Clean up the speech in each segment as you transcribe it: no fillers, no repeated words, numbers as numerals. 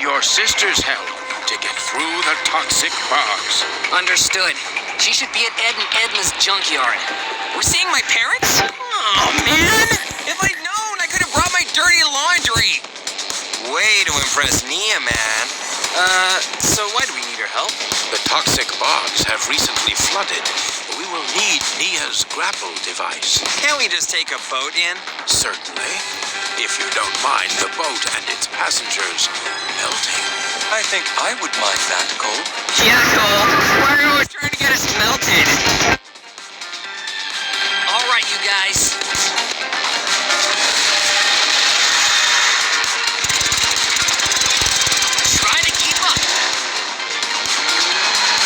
your sister's help to get through the toxic bogs. Understood. She should be at Ed and Edna's junkyard. We're seeing my parents? Oh, man! If I'd known, I could have brought my dirty laundry. Way to impress Nia, man. So why do we need her help? The toxic bogs have recently flooded. We will need Nia's grapple device. Can't we just take a boat in? Certainly. If you don't mind the boat and its passengers melting. I think I would mind that, Cole. Yeah, Cole. Why are you always trying to get us melted? All right, you guys. Try to keep up.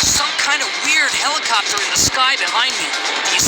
Some kind of weird helicopter in the sky behind me. Do you